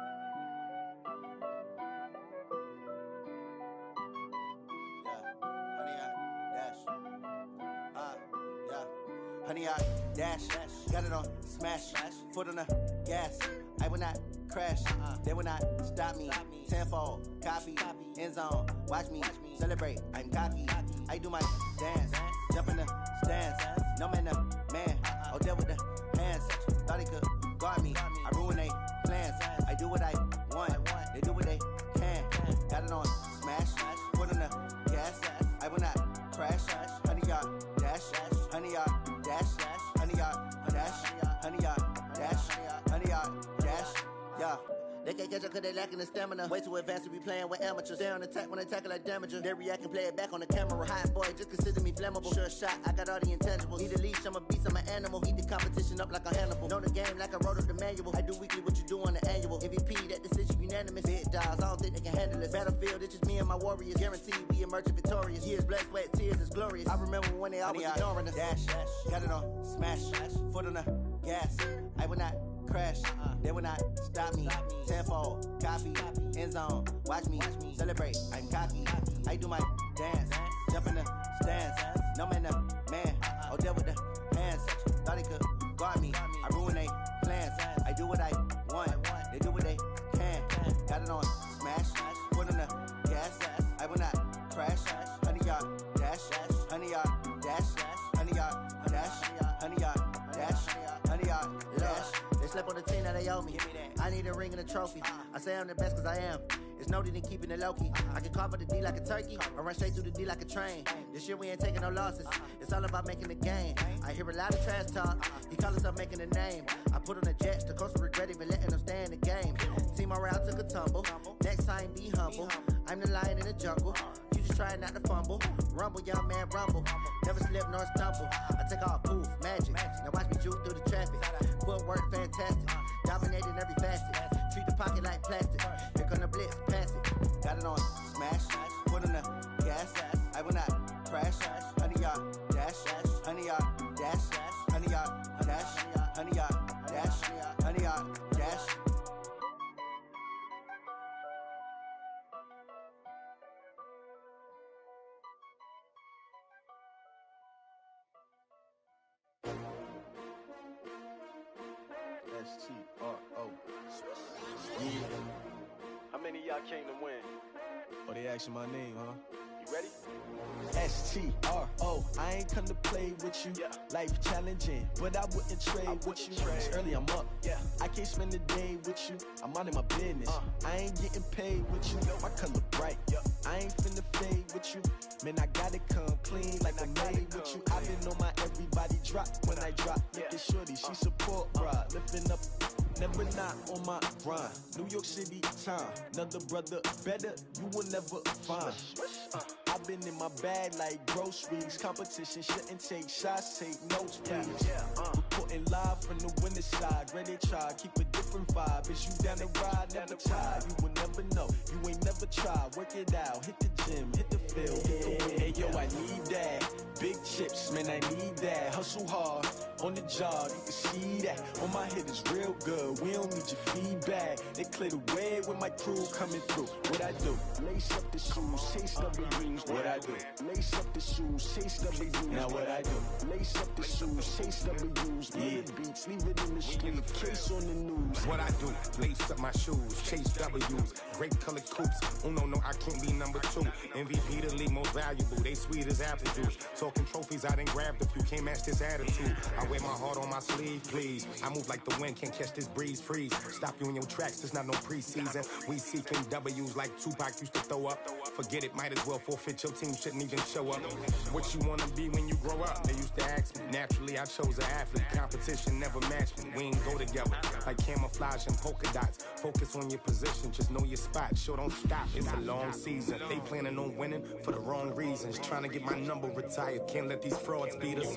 Honey, I dash, got it on smash, foot on the gas. I will not crash, they will not stop me. Tenfold, copy, end zone, watch me celebrate. I'm cocky, I do my dance, jump in the stands. No man, the man, oh, deal with the hands. Thought he could guard me, I ruin they plans. I do what I want, they do what they can. Got it on smash, foot on the gas. I will not crash, honey, y'all dash, honey, y'all dash, honey, y'all dash, honey, y'all dash, honey, y'all dash, yeah. They can't catch up cause they lacking the stamina. Way too advanced to be playing with amateurs. Stay on attack when they tackle like damager. They react and play it back on the camera. Hot boy, just consider me flammable. Sure shot, I got all the intangibles. Need a leash, I'm a beast, I'm an animal. Heat the competition up like a Hannibal. Know the game like I wrote up the manual. I do weekly what you do on the annual. MVP, that decision unanimous. Big dogs, I don't think they can handle this. Battlefield, it's just me and my warriors. Guaranteed we emerge victorious. Years, blood, sweat, tears, it's glorious. I remember when they always ignoring us. Dash, got it on smash, foot on the gas. I will not crash, they will not stop me. Tenfold, copy, end zone, watch me celebrate. I'm cocky, I do my dance, jump in the stands. No man, the man, oh, deal with the hands. Thought he could guard me, I ruin they plans. I do what I want, they do what they can. Got it on smash, foot on the gas. I will not crash, honey, y'all dash, honey, y'all dash, honey, y'all dash, honey, y'all dash, honey, y'all dash. They slept on the team that they owe me. I need a ring and a trophy. I say I'm the best cause I am. It's no need in keeping it low-key. I can carve up the D like a turkey or run straight through the D like a train. This year we ain't taking no losses. It's all about making the game. I hear a lot of trash talk. He call himself making a name. I put on the jets. The coach will regret even letting them stay in the game. Team morale took a tumble. Next time be humble. I'm the lion in the jungle. You just trying not to fumble. Rumble, young man, rumble. Never slip nor stumble. I take off, poof, magic. Now watch me juke through the traffic. Footwork fantastic. Dominating every facet. Treat the pocket like plastic. Here come the blitz, pass it. Got it on smash, foot on the gas. I will not crash. Honey, y'all dash, honey, y'all dash, honey, y'all dash, honey, y'all dash, honey, y'all dash. S-T-R-O. Yeah. How many of y'all came to win? Oh, they asking my name, huh? You ready? S-T-R-O. I ain't come to play with you. Yeah. Life challenging, but I wouldn't trade with you. It's early, I'm up. Yeah. I can't spend the day with you. I'm minding my business. I ain't getting paid with you. My color bright. I ain't finna fade with you. Man, I gotta come clean like I'm made with you. I've been on my everybody drop when I drop. Look at shorty, she support, bruh. Lifting up. Never not on my grind. New York City time. Another brother better, you will never find. I've been in my bag like groceries. Competition shouldn't take shots, take notes, please. Reporting live from the winter side. Ready to try, keep a different vibe. Is you down the ride, never tired. You will never know, you ain't never tried. Work it out, hit the gym, hit the field, hit the wind. Hey yo, I need that. Big chips, man, I need that. Hustle hard, on the job, you can see that. On my head is real good, we don't need your feedback. They clear the way with my crew coming through. What I do? Lace up the shoes, chase W's. What I do? Lace up the shoes, chase W's. Now what I do? Lace up the shoes, chase W's. Yeah. Beats, leave it in the street, case on the news. What I do? Lace up my shoes, chase W's. Grape colored coops. Oh no, I can't be number 2. MVP the league most valuable. They sweet as apple juice. Talking trophies, I done grabbed a few. Can't match this attitude. I wear my heart on my sleeve, please. I move like the wind, can't catch this breeze, freeze. Stop you in your tracks, there's not no preseason. We seeking W's like Tupac used to throw up. Forget it, might as well forfeit, your team shouldn't even show up. What you wanna be when you grow up? They used to ask me. Naturally, I chose an athlete. Competition never matched me. We ain't go together like camouflage and polka dots. Focus on your position, just know your spot. Sure, don't stop, it's a long season. They planning on winning for the wrong reasons. Trying to get my number retired, can't let these frauds beat us.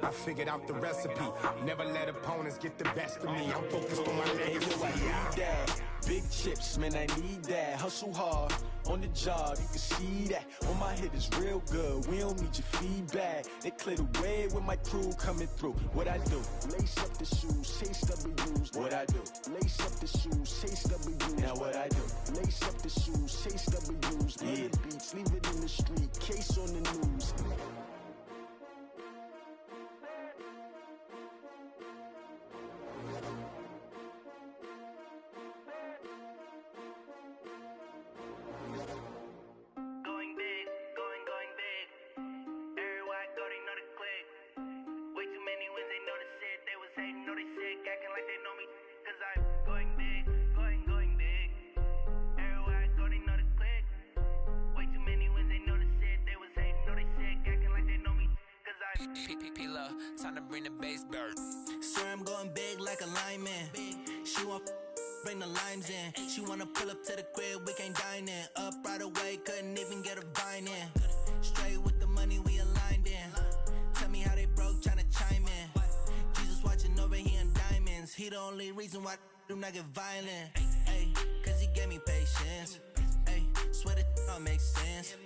I figured out the recipe. Never let opponents get the best of me. I'm focused on my legacy. I need that. Big chips, man, I need that. Hustle hard on the job, you can see that. On my head is real good, we don't need your feedback. They clear the way with my crew coming through. What I do? Lace up the shoes, chase W's. What I do? Lace up the shoes, chase W's. Now what I do? Lace up the shoes, chase W's. Yeah. The beats, leave it in the street, case on the news. Time to bring the base bird. Swear I'm going big like a lineman. She want bring the limes in. She wanna pull up to the crib, we can't dine in. Up right away, couldn't even get a vine in. Straight with the money we aligned in. Tell me how they broke, tryna chime in. Jesus watching over here in diamonds. He the only reason why do not get violent. Ay, cause he gave me patience. Ay, swear that don't make sense.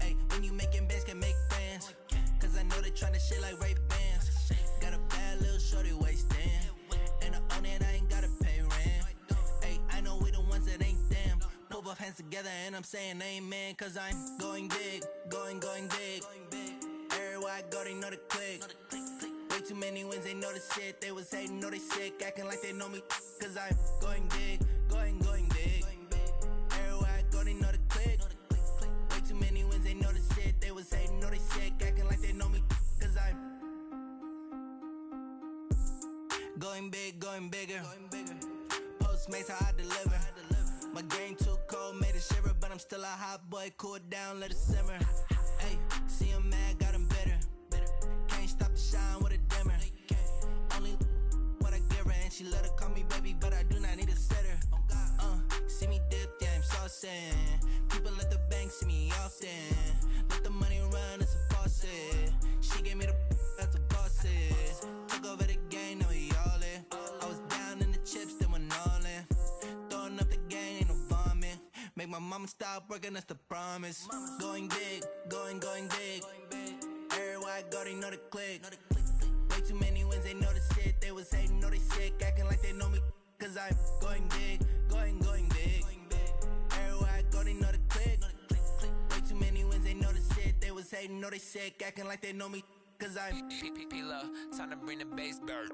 Ay, when you making bands can make friends. Cause I know they tryna shit like Ray Bans. Got a bad little shorty wasting. And I own it, I ain't gotta pay rent. Ay, I know we the ones that ain't them. Pull both hands together and I'm saying amen. Cause I'm going big, going big. Everywhere I go, they know the click. Way too many wins, they know the shit. They was hating, know they sick, acting like they know me. Cause I'm going big, going big. Everywhere I go, they know the click. Way too many wins, they know the shit. They was hating, know they sick, acting like they know me. Cause I'm going big, going bigger. Postmates how I deliver. My game too cold, made it shiver. But I'm still a hot boy, cool it down, let it simmer. Hey, see him mad, got him bitter. Can't stop the shine with a dimmer. Only what I give her, and she let her call me baby, but I do not need a sitter. See me dip, yeah, I'm saucing. People at the bank see me often. Let the money run, it's a faucet. She gave me the that's a boss it. Took over the game, now we all in. I was down in the chips, then went all in. Throwing up the game, ain't no vomit. Make my mama stop working, that's the promise. Going big, going big. Everywhere I go, they know the click. Way too many wins, they know the shit. They was hating, know they sick, acting like they know me. Cause I'm going big, going big. Everywhere I go, they know the click. Way too many wins, they know the shit. They was hating, know they sick, acting like they know me. Cause I'm P-Love, time to bring the base bird.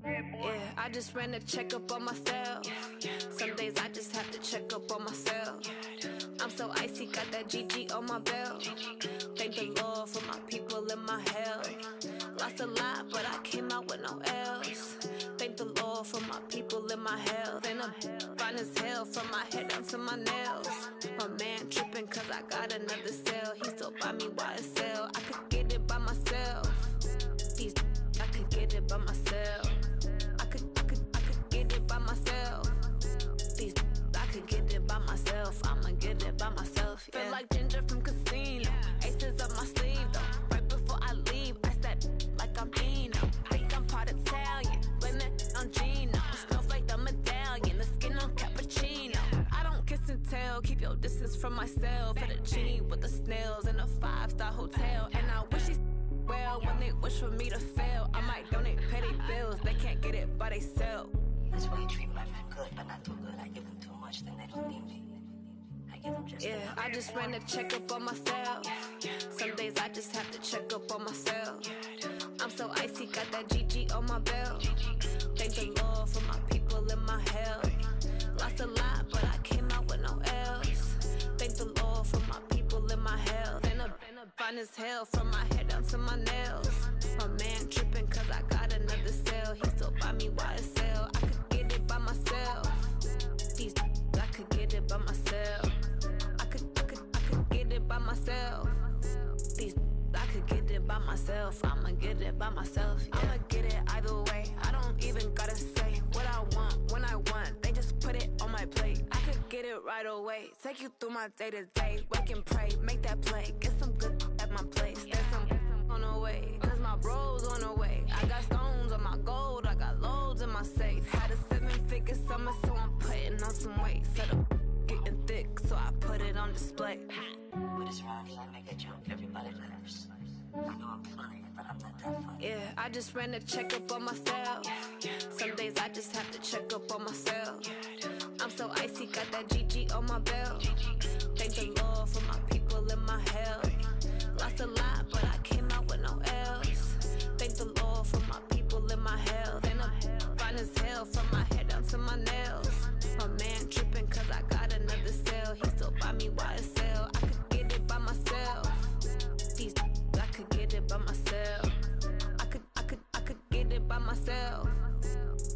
Yeah, I just ran a checkup on myself. Some days I just have to check up on myself. I'm so icy, got that GG on my belt. Thank the Lord for my people and my health. Lost a lot, but I came out with no else. Thank the Lord for my people and my health. And I'm fine as hell from my head down to my nails. My man tripping cause I got another cell. He still buy me YSL. I could get it by myself. These I could get it by myself. I could get it by myself. These I could get it by myself. I'ma get it by myself. Yeah. Feel like Ginger from Casino. Aces up my sleeve though. Right before I leave, I step like I'm Dino. Think I'm part Italian, blame that on Gino. Smells like the medallion, the skin on cappuccino. I don't kiss and tell, keep your distance from myself. For the genie with the snails in a 5-star hotel. And I wish he's well when they wish for me to fail. I might donate petty bills, they can't get it by themselves. That's why you treat my friend good, but not too good. I give them too much, then they don't need me. I give them just enough. I just ran a checkup on myself. Some days I just have to check up on myself. I'm so icy, got that GG on my belt. Thank the Lord for my people in my health. Lost a lot, but I came out with no else. Thank the Lord for my people in my health. And a fine as hell from my head down to my nails. My man tripping cause I got another cell. He still buy me YSL. I could get it by myself. These I could get it by myself. I could get it by myself. These I could get it by myself. I'ma get it by myself. Yeah. I'ma get it either way. I don't even gotta say what I want when I want. They just put it on my plate. I could get it right away. Take you through my day to day. Wake and pray, make that play. Get some good at my place. There's some on the way, cause my bro's on the way. I got stones on my gold. I got loads in my safe. Had a 7-figure summer, so I'm putting on some weight. Set up getting thick, so I put it on display. But it's wrong, I make a joke, everybody laughs. I know I'm funny, but I'm not that funny. Yeah, I just ran a checkup on myself. Some days I just have to check up on myself. I'm so icy, got that GG on my belt. Thank the Lord for my people in my health. Lost a lot, but I came out with no else. Thank the Lord for my people in my health. And I'm fine as hell from my head down to my nails. My man tripping cause I got another cell. He still buy me YSL. I could get it by myself. These I could get it by myself. I could get it by myself.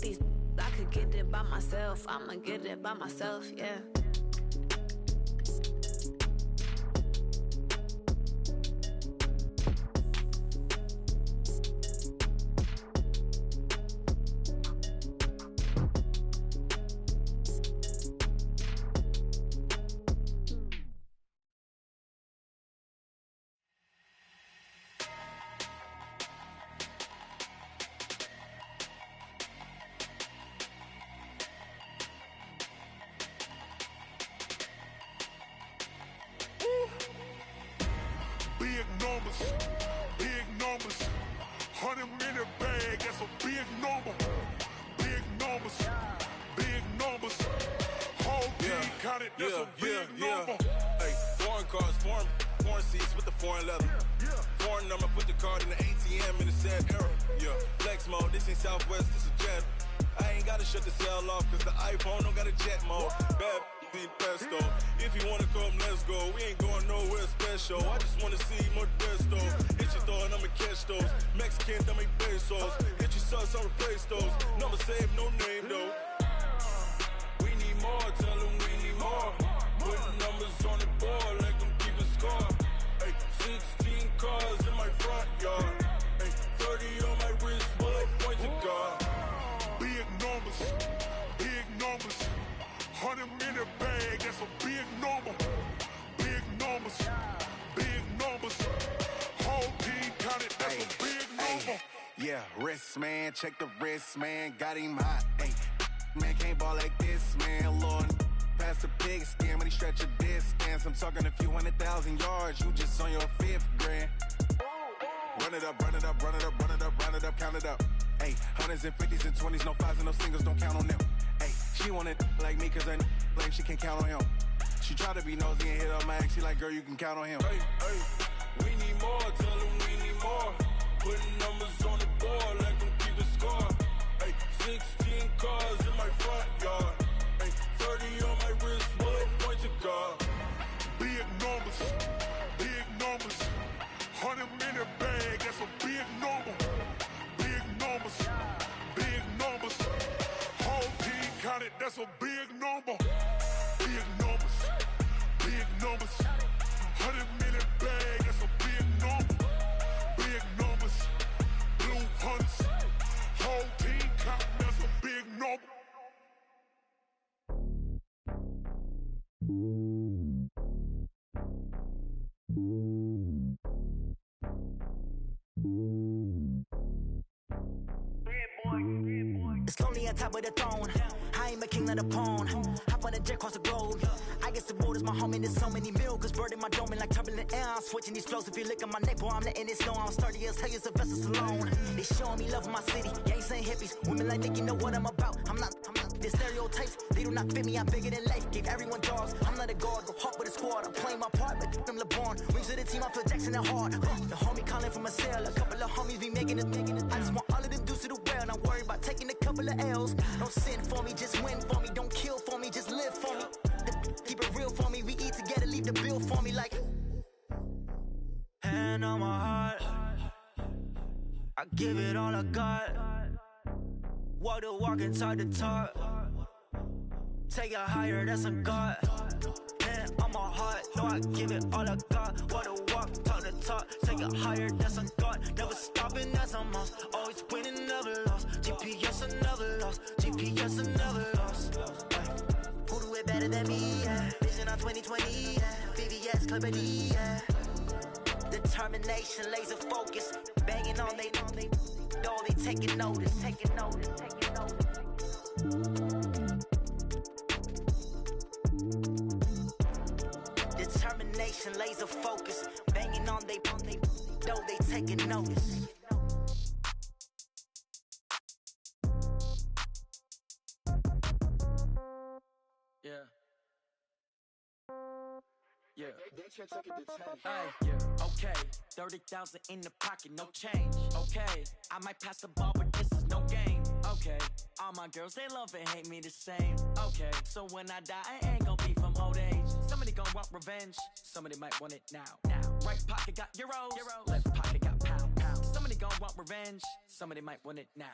These I could get it by myself. I'ma get it by myself, yeah. Big numbers, 100-minute bag, that's a big number. Big numbers, whole team counted, that's a big number. Hey, foreign cars, foreign seats with the foreign leather. Foreign number, put the card in the ATM in the sad era. Yeah, flex mode, this ain't Southwest, this a jet. I ain't gotta shut the cell off, cause the iPhone don't got a jet mode. Bad need pesto. If you wanna come, let's go. We ain't going nowhere special. I just wanna see Modesto. Hit your thought, I'ma catch those. Mexican, dummy pesos. Hit your sus, I'll replace those. Number save, no name though. We need more, tell them we need more. Putting numbers on the board, let them keep a score. Hey, 16 cars in my front yard. Hey, 30 on my wrist, bullet point to God. Big numbers, 100-minute bag, that's a big number. Big numbers, whole team counted, that's a big number. Yeah, wrist man, check the wrist man, got him hot. Ay, man can't ball like this, man. Lord, past the big skin when he stretch a distance. I'm talking a few 100,000 yards, you just on your 5th grand. Run it up, count it up. Ay, hundreds and 50s and 20s, no 5s and no singles, don't count on them. Ay, she want it like me cause her blame, she can't count on him. She try to be nosy and hit up my ex, she like, girl, you can count on him. Hey, we need more, tell them we need more. Putting numbers on the board, let them keep the score. Hey, 16 cars in my front yard. Hey, 30 on my wrist, bullet point to God. Big numbers, 100-minute bag, that's a big number. Big numbers, whole team counted, that's a big number. Big numbers, 100-minute bag, that's a big number. Big numbers, blue hunts, whole team counting, that's a big number. It's lonely on top of the throne. I ain't a king, not a pawn. Hop on a jet across the globe. I guess the world is my home and there's so many miracles. Bird in my dome and like turbulent air. I'm switching these flows. If you look at my neck, boy, I'm letting it snow. I'm sturdy as hell as a vessel alone. They showing me love in my city. Gangs ain't hippies. Women like Nick, you know what I'm about. I'm not the stereotypes. They do not fit me. I'm bigger than life. Give everyone jobs. I'm not a guard. Go hard with a squad. I'm playing my part, but them LeBron. Rings to the team. I feel Jackson and hard. The homie calling from a cell. A couple of homies be making it. I just want all of them dudes to do well. Not worry about taking a couple of L's. Don't sin for me, just win for me. Don't kill for me, just live for me. Keep it real for me. We eat together, leave the bill for me like. Hand on my heart, I give it all I got. Walk the walk inside the talk. Take it higher, that's a God. Hand on my heart, no, I give it all I got. Walk the walk, talk the talk. Take it higher, that's a God. Never stopping, that's a must. Always winning, never lost. GPS, I never lost. GPS, I never lost. Who do it better than me? Yeah. Vision on 2020. Yeah. VVS, Clippity. Yeah. Determination, laser focus. Banging on they know they taking notice. Taking notice. Taking notice. Determination, laser focus. Banging on they know they taking notice. Yeah. Yeah. Hey, yeah. Okay. 30,000 in the pocket, no change. Okay. I might pass the ball, but this is no game. Okay. All my girls, they love and hate me the same. Okay. So when I die, I ain't gonna be from old age. Somebody gonna want revenge. Somebody might want it now. Right pocket got euros. Left pocket got pound. Somebody gonna want revenge. Somebody might want it now.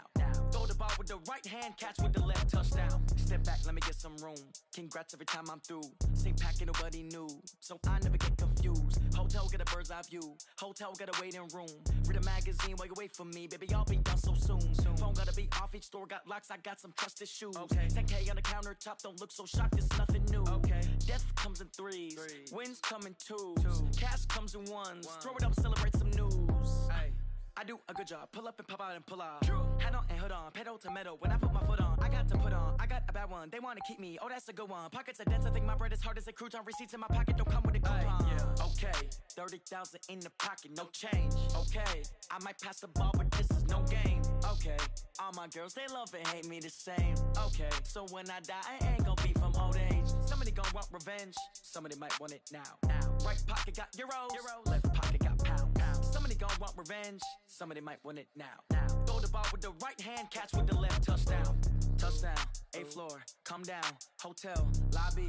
Throw the ball with the right hand, catch with the left, touchdown. Step back, let me get some room. Congrats every time I'm through. Same packet, nobody knew, so I never get confused. Hotel get a bird's eye view. Hotel get a waiting room. Read a magazine while you wait for me, baby. I'll be done so soon. Phone gotta be off. Each store got locks. I got some trusted shoes. Okay. 10K on the countertop. Don't look so shocked. It's nothing new. Okay. Death comes in threes. Wins come in twos. Cash comes in ones. Throw it up, celebrate some news. Ay. I do a good job. Pull up and pop out and pull out. Head on and hood on. Pedal to metal. When I put my foot on, I got to put on. I got a bad one. They want to keep me. Oh, that's a good one. Pockets are dense. I think my bread is hard as a crouton. Receipts in my pocket don't come with a coupon. Yeah. Okay. 30,000 in the pocket. No change. Okay. I might pass the ball, but this is no game. Okay. All my girls, they love and hate me the same. Okay. So when I die, I ain't gonna be from old age. Somebody gonna want revenge. Somebody might want it now. Right pocket got euros. Left pocket got pound. Somebody gonna want revenge. Somebody might want it now. Throw the ball with the right hand, catch with the left, touchdown. Touchdown, 8th floor, come down, hotel, lobby.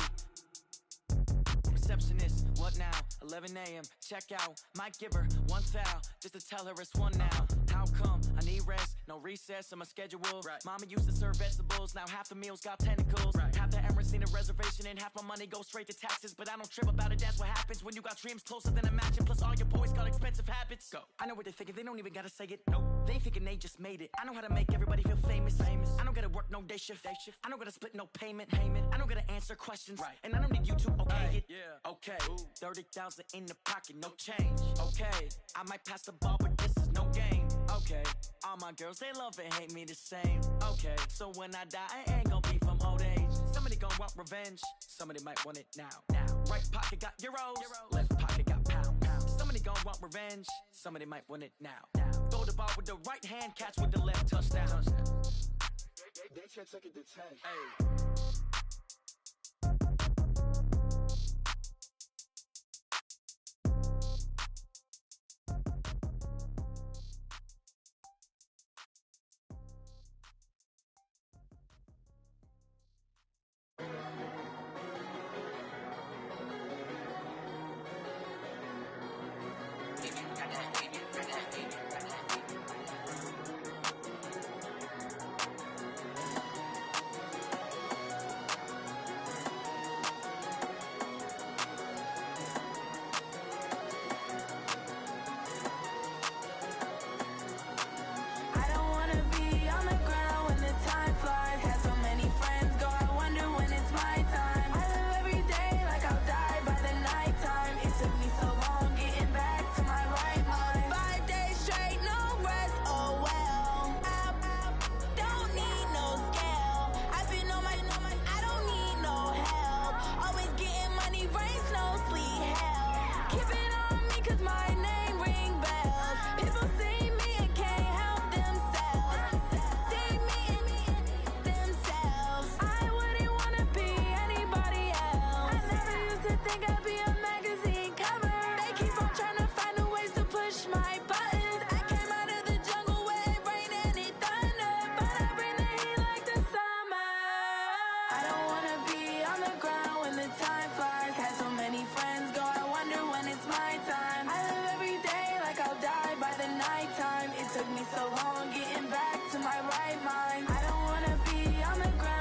Receptionist, what now? 11 a.m., check out. Might give her one foul, just to tell her it's one now. How come? I need rest, no recess in my schedule. Right. Mama used to serve vegetables, now half the meals got tentacles. Right. Half the Emirates need a reservation and half my money goes straight to taxes. But I don't trip about it, that's what happens when you got dreams closer than a match. And plus all your boys got expensive habits. Go. I know what they're thinking, they don't even gotta say it. Nope. They ain't thinking they just made it. I know how to make everybody feel famous. I don't gotta work no day shift. I don't gotta split no payment. I don't gotta answer questions. Right. And I don't need you to okay it. Yeah. Okay. 30,000 in the pocket, no change. Okay. I might pass the ball, but this is no game. Okay. All my girls, they love and hate me the same. Okay. So when I die, I ain't gonna be from old age. Somebody gonna want revenge. Somebody might want it now. Right pocket got euros. Left pocket got pound. Somebody gonna want revenge. Somebody might want it now. Throw the ball with the right hand, catch with the left, touchdown. They should take it to 10. Hey. mind. I don't wanna be on the ground.